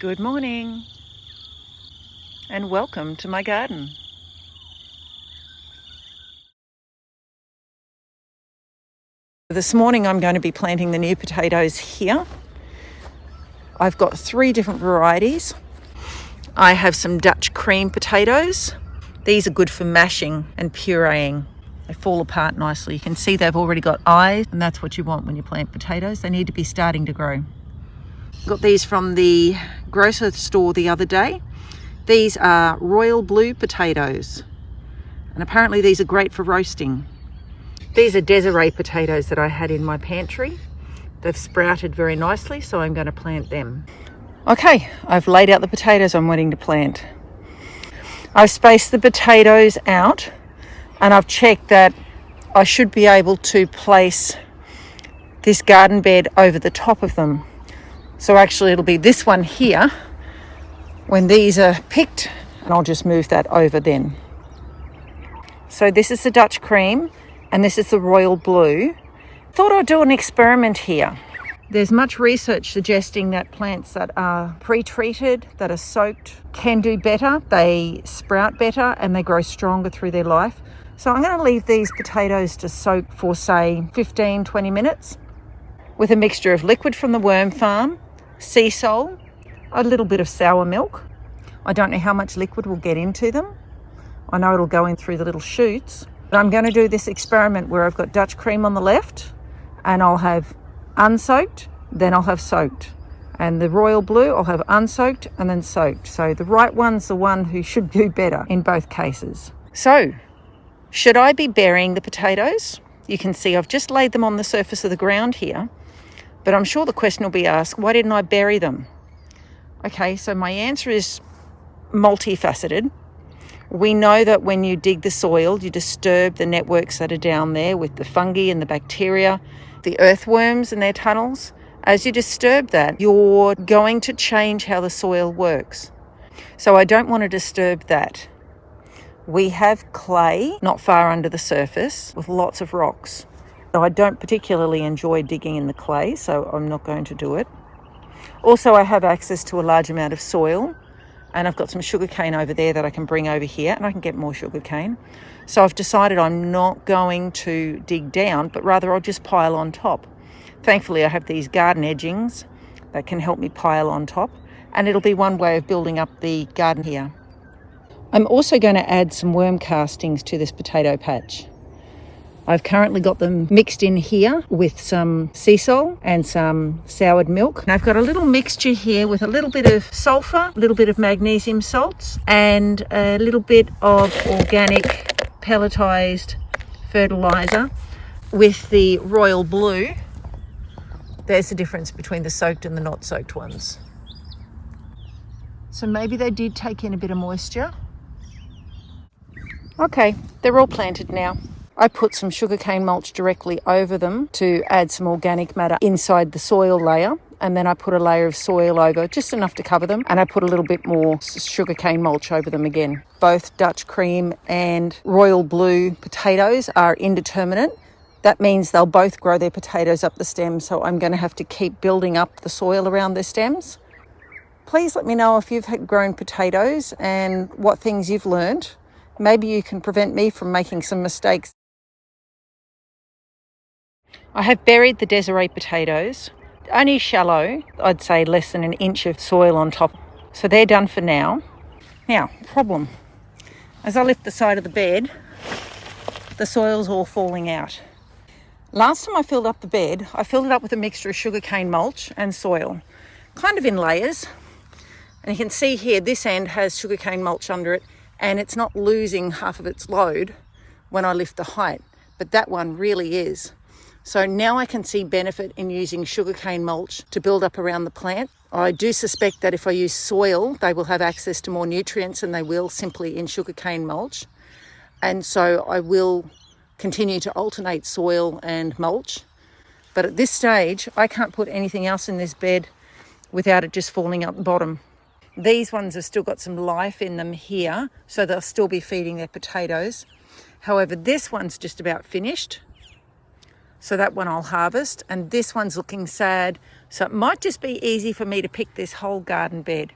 Good morning and welcome to my garden. This morning I'm going to be planting the new potatoes here. I've got 3 different varieties. I have some Dutch cream potatoes. These are good for mashing and pureeing. They fall apart nicely. You can see they've already got eyes, and that's what you want when you plant potatoes. They need to be starting to grow. Got these from the grocery store the other day. These are royal blue potatoes, and apparently these are great for roasting. These are Desiree potatoes that I had in my pantry. They've sprouted very nicely, so I'm going to plant them. Okay, I've laid out the potatoes I'm wanting to plant. I've spaced the potatoes out, and I've checked that I should be able to place this garden bed over the top of them. So actually it'll be this one here when these are picked, and I'll just move that over then. So this is the Dutch cream and this is the royal blue. Thought I'd do an experiment here. There's much research suggesting that plants that are pre-treated, that are soaked, can do better. They sprout better and they grow stronger through their life. So I'm going to leave these potatoes to soak for say 15-20 minutes with a mixture of liquid from the worm farm, sea salt, a little bit of sour milk. I don't know how much liquid will get into them. I know it'll go in through the little shoots. But I'm going to do this experiment where I've got Dutch cream on the left, and I'll have unsoaked, then I'll have soaked. And the royal blue, I'll have unsoaked and then soaked. So the right one's the one who should do better in both cases. So, should I be burying the potatoes? You can see I've just laid them on the surface of the ground here. But I'm sure the question will be asked, why didn't I bury them? Okay, so my answer is multifaceted. We know that when you dig the soil, you disturb the networks that are down there with the fungi and the bacteria, the earthworms and their tunnels. As you disturb that, you're going to change how the soil works. So I don't want to disturb that. We have clay not far under the surface with lots of rocks. I don't particularly enjoy digging in the clay, so I'm not going to do it. Also, I have access to a large amount of soil, and I've got some sugarcane over there that I can bring over here, and I can get more sugarcane. So I've decided I'm not going to dig down, but rather I'll just pile on top. Thankfully, I have these garden edgings that can help me pile on top, and it'll be one way of building up the garden here. I'm also going to add some worm castings to this potato patch. I've currently got them mixed in here with some sea salt and some soured milk. And I've got a little mixture here with a little bit of sulfur, a little bit of magnesium salts, and a little bit of organic pelletized fertilizer with the royal blue. There's the difference between the soaked and the not soaked ones. So maybe they did take in a bit of moisture. Okay, they're all planted now. I put some sugarcane mulch directly over them to add some organic matter inside the soil layer, and then I put a layer of soil over, just enough to cover them, and I put a little bit more sugarcane mulch over them again. Both Dutch cream and royal blue potatoes are indeterminate. That means they'll both grow their potatoes up the stem, so I'm going to have to keep building up the soil around their stems. Please let me know if you've grown potatoes and what things you've learned. Maybe you can prevent me from making some mistakes. I have buried the Desiree potatoes, only shallow, I'd say less than an inch of soil on top. So they're done for now. Now, problem, as I lift the side of the bed, the soil's all falling out. Last time I filled up the bed, I filled it up with a mixture of sugarcane mulch and soil, kind of in layers. And you can see here, this end has sugarcane mulch under it, and it's not losing half of its load when I lift the height, but that one really is. So now I can see benefit in using sugarcane mulch to build up around the plant. I do suspect that if I use soil, they will have access to more nutrients than they will simply in sugarcane mulch. And so I will continue to alternate soil and mulch. But at this stage, I can't put anything else in this bed without it just falling out the bottom. These ones have still got some life in them here, so they'll still be feeding their potatoes. However, this one's just about finished. So that one I'll harvest, and this one's looking sad, So it might just be easy for me to pick this whole garden bed.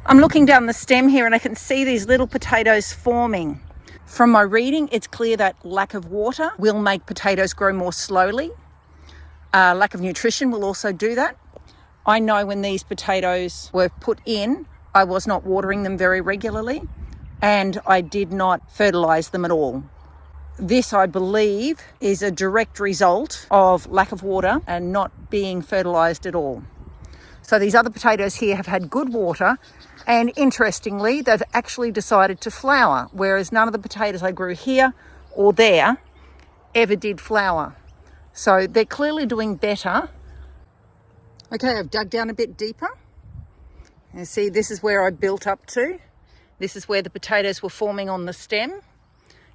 I'm looking down the stem here and I can see these little potatoes forming. From my reading, it's clear that lack of water will make potatoes grow more slowly. Lack of nutrition will also do that. I know when these potatoes were put in, I was not watering them very regularly and I did not fertilise them at all. This, I believe, is a direct result of lack of water and not being fertilised at all. So these other potatoes here have had good water, and interestingly, they've actually decided to flower, whereas none of the potatoes I grew here or there ever did flower. So they're clearly doing better. Okay, I've dug down a bit deeper. You see, this is where I built up to. This is where the potatoes were forming on the stem.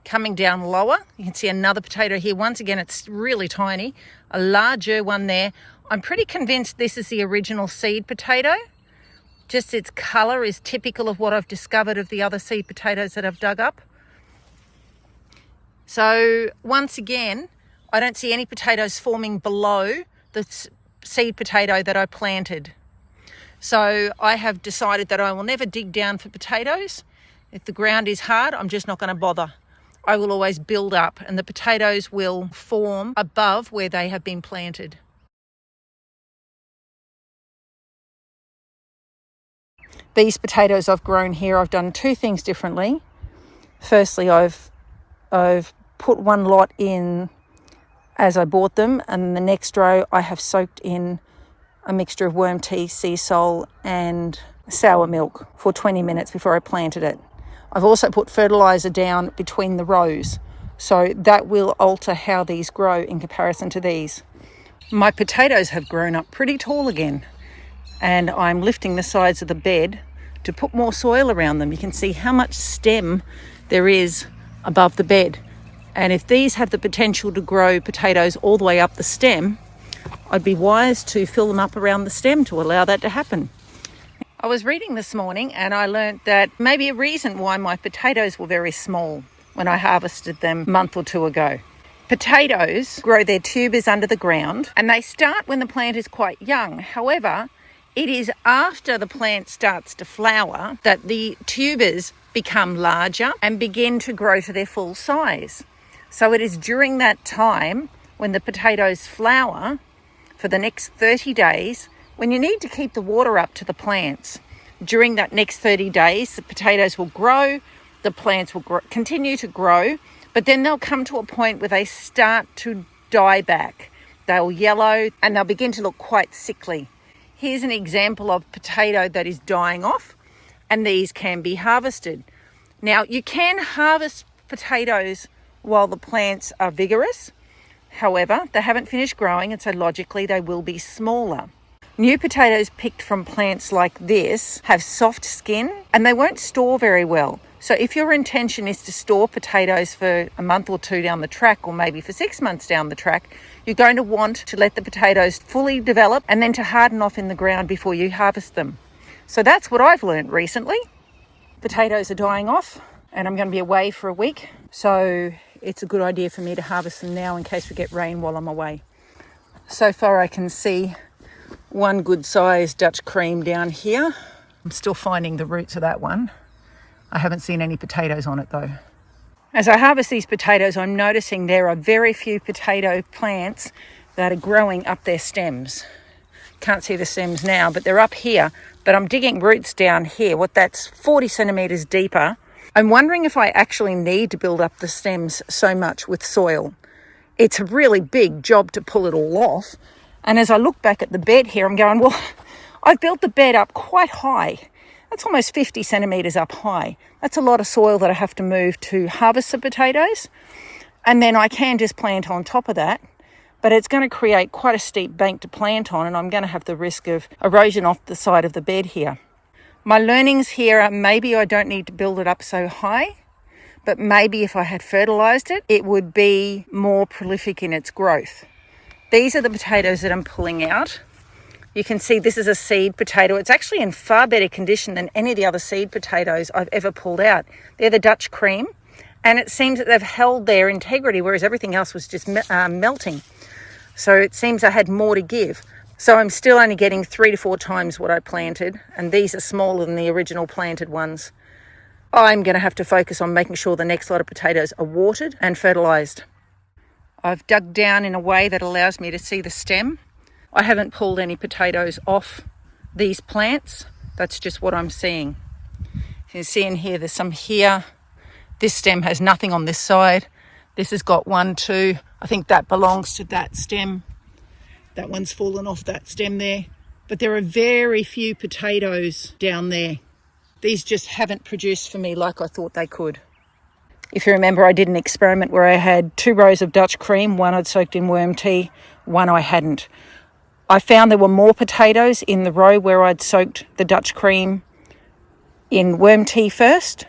Coming down lower, you can see another potato here. Once again, it's really tiny. A larger one there. I'm pretty convinced this is the original seed potato. Just its colour is typical of what I've discovered of the other seed potatoes that I've dug up. So once again, I don't see any potatoes forming below the seed potato that I planted. So I have decided that I will never dig down for potatoes. If the ground is hard, I'm just not going to bother. I will always build up and the potatoes will form above where they have been planted. These potatoes I've grown here, I've done two things differently. Firstly, I've put one lot in as I bought them, and the next row I have soaked in a mixture of worm tea, sea salt and sour milk for 20 minutes before I planted it. I've also put fertiliser down between the rows, so that will alter how these grow in comparison to these. My potatoes have grown up pretty tall again, and I'm lifting the sides of the bed to put more soil around them. You can see how much stem there is above the bed. And if these have the potential to grow potatoes all the way up the stem, I'd be wise to fill them up around the stem to allow that to happen. I was reading this morning and I learnt that maybe a reason why my potatoes were very small when I harvested them a month or two ago. Potatoes grow their tubers under the ground and they start when the plant is quite young. However, it is after the plant starts to flower that the tubers become larger and begin to grow to their full size. So it is during that time when the potatoes flower for the next 30 days when you need to keep the water up to the plants. During that next 30 days, the potatoes will grow, the plants will continue to grow, but then they'll come to a point where they start to die back. They'll yellow and they'll begin to look quite sickly. Here's an example of potato that is dying off, and these can be harvested. Now, you can harvest potatoes while the plants are vigorous. However, they haven't finished growing, and so logically they will be smaller. New potatoes picked from plants like this have soft skin and they won't store very well. So if your intention is to store potatoes for a month or two down the track, or maybe for 6 months down the track, you're going to want to let the potatoes fully develop and then to harden off in the ground before you harvest them. So that's what I've learned recently. Potatoes are dying off and I'm going to be away for a week. So it's a good idea for me to harvest them now in case we get rain while I'm away. So far I can see one good sized Dutch cream down here. I'm still finding the roots of that one. I haven't seen any potatoes on it though. As I harvest these potatoes, I'm noticing there are very few potato plants that are growing up their stems. Can't see the stems now, but they're up here. But I'm digging roots down here, that's 40 centimetres deeper. I'm wondering if I actually need to build up the stems so much with soil. It's a really big job to pull it all off. And as I look back at the bed here, I'm going, well, I've built the bed up quite high. That's almost 50 centimetres up high. That's a lot of soil that I have to move to harvest the potatoes. And then I can just plant on top of that. But it's going to create quite a steep bank to plant on, and I'm going to have the risk of erosion off the side of the bed here. My learnings here are maybe I don't need to build it up so high, but maybe if I had fertilised it, it would be more prolific in its growth. These are the potatoes that I'm pulling out. You can see this is a seed potato. It's actually in far better condition than any of the other seed potatoes I've ever pulled out. They're the Dutch cream, and it seems that they've held their integrity, whereas everything else was just melting. So it seems I had more to give. So I'm still only getting 3 to 4 times what I planted, and these are smaller than the original planted ones. I'm going to have to focus on making sure the next lot of potatoes are watered and fertilised. I've dug down in a way that allows me to see the stem. I haven't pulled any potatoes off these plants. That's just what I'm seeing. You can see in here, there's some here. This stem has nothing on this side. This has got 1, 2. I think that belongs to that stem. That one's fallen off that stem there. But there are very few potatoes down there. These just haven't produced for me like I thought they could. If you remember, I did an experiment where I had 2 rows of Dutch cream, 1 I'd soaked in worm tea, 1 I hadn't. I found there were more potatoes in the row where I'd soaked the Dutch cream in worm tea first.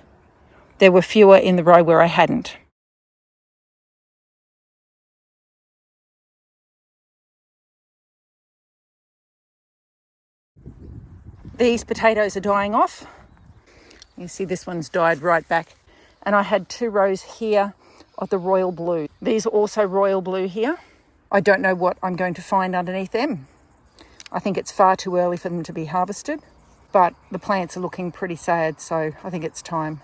There were fewer in the row where I hadn't. These potatoes are dying off. You see this one's died right back. And I had 2 rows here of the royal blue. These are also royal blue here. I don't know what I'm going to find underneath them. I think it's far too early for them to be harvested, but the plants are looking pretty sad, so I think it's time.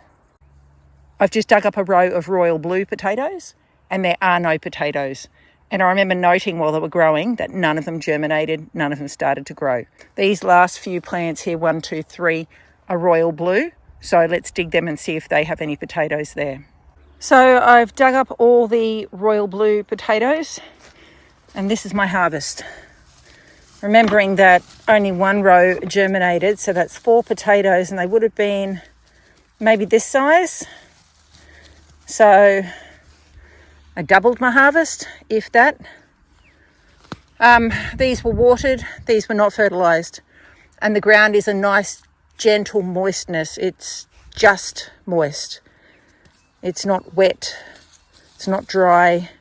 I've just dug up a row of royal blue potatoes, and there are no potatoes. And I remember noting while they were growing that none of them germinated, none of them started to grow. These last few plants here, 1, 2, 3, are royal blue. So let's dig them and see if they have any potatoes there. So I've dug up all the royal blue potatoes, and this is my harvest. Remembering that only 1 row germinated, so that's 4 potatoes, and they would have been maybe this size. So I doubled my harvest, if that. These were watered, these were not fertilised, and the ground is a nice gentle moistness. It's just moist. It's not wet. It's not dry.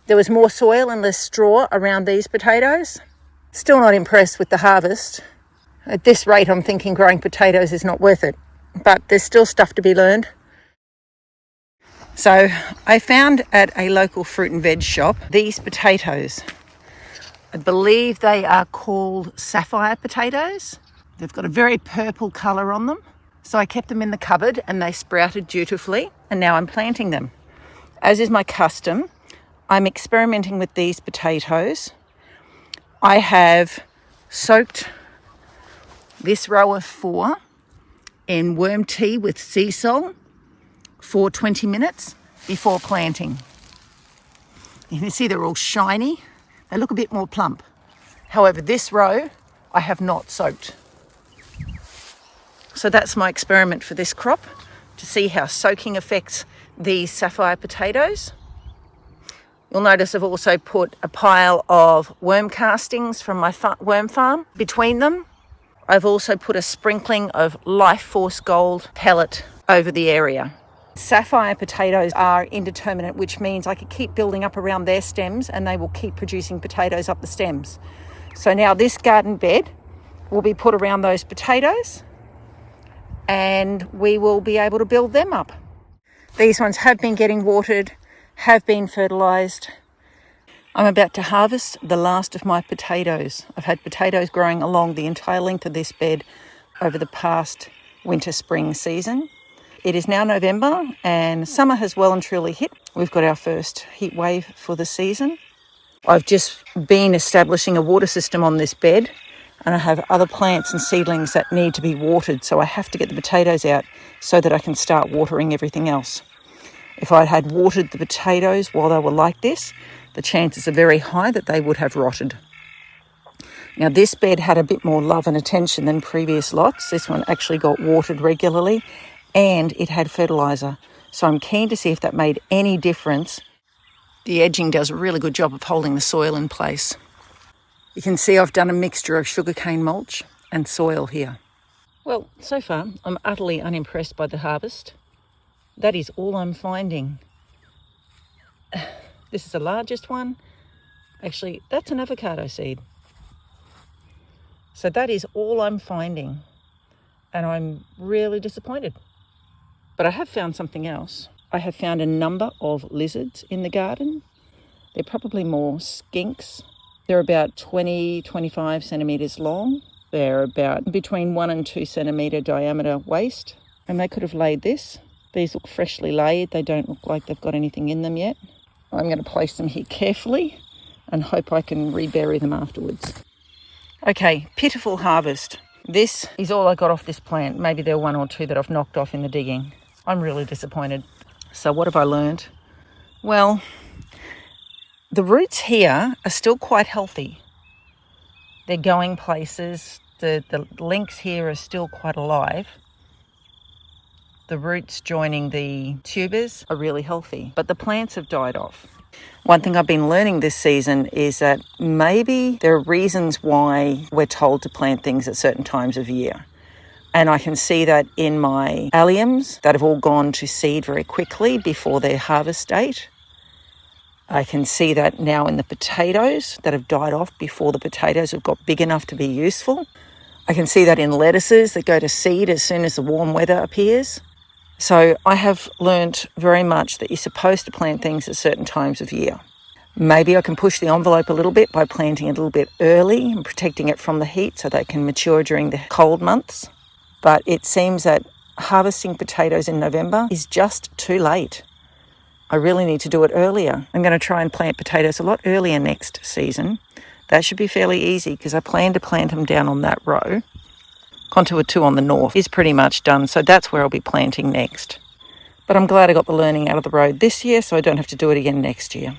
There was more soil and less straw around these potatoes. Still not impressed with the harvest. At this rate, I'm thinking growing potatoes is not worth it, but there's still stuff to be learned. So I found at a local fruit and veg shop these potatoes. I believe they are called Saphire potatoes. They've got a very purple colour on them. So I kept them in the cupboard and they sprouted dutifully, and now I'm planting them. As is my custom, I'm experimenting with these potatoes. I have soaked this row of 4 in worm tea with sea salt for 20 minutes before planting. You can see they're all shiny. They look a bit more plump. However, this row I have not soaked. So that's my experiment for this crop, to see how soaking affects these Saphire potatoes. You'll notice I've also put a pile of worm castings from my worm farm between them. I've also put a sprinkling of Life Force Gold pellet over the area. Saphire potatoes are indeterminate, which means I could keep building up around their stems and they will keep producing potatoes up the stems. So now this garden bed will be put around those potatoes, and we will be able to build them up. These ones have been getting watered, have been fertilised. I'm about to harvest the last of my potatoes. I've had potatoes growing along the entire length of this bed over the past winter-spring season. It is now November and summer has well and truly hit. We've got our first heat wave for the season. I've just been establishing a water system on this bed, and I have other plants and seedlings that need to be watered, so I have to get the potatoes out so that I can start watering everything else. If I had watered the potatoes while they were like this, the chances are very high that they would have rotted. Now this bed had a bit more love and attention than previous lots. This one actually got watered regularly and it had fertiliser, so I'm keen to see if that made any difference. The edging does a really good job of holding the soil in place. You can see I've done a mixture of sugarcane mulch and soil here. Well, so far I'm utterly unimpressed by the harvest. That is all I'm finding. This is the largest one. Actually, that's an avocado seed. So that is all I'm finding, and I'm really disappointed. But I have found something else. I have found a number of lizards in the garden. They're probably more skinks They're about 20-25 centimetres long. They're about between 1 and 2 centimetre diameter waist. And they could have laid this. These look freshly laid. They don't look like they've got anything in them yet. I'm going to place them here carefully and hope I can rebury them afterwards. Okay, pitiful harvest. This is all I got off this plant. Maybe there were 1 or 2 that I've knocked off in the digging. I'm really disappointed. So what have I learned? Well, the roots here are still quite healthy. They're going places. The links here are still quite alive. The roots joining the tubers are really healthy, but the plants have died off. One thing I've been learning this season is that maybe there are reasons why we're told to plant things at certain times of year. And I can see that in my alliums that have all gone to seed very quickly before their harvest date. I can see that now in the potatoes that have died off before the potatoes have got big enough to be useful. I can see that in lettuces that go to seed as soon as the warm weather appears. So I have learnt very much that you're supposed to plant things at certain times of year. Maybe I can push the envelope a little bit by planting a little bit early and protecting it from the heat so they can mature during the cold months. But it seems that harvesting potatoes in November is just too late. I really need to do it earlier. I'm going to try and plant potatoes a lot earlier next season. That should be fairly easy because I plan to plant them down on that row. Contour 2 on the north is pretty much done, so that's where I'll be planting next. But I'm glad I got the learning out of the road this year so I don't have to do it again next year.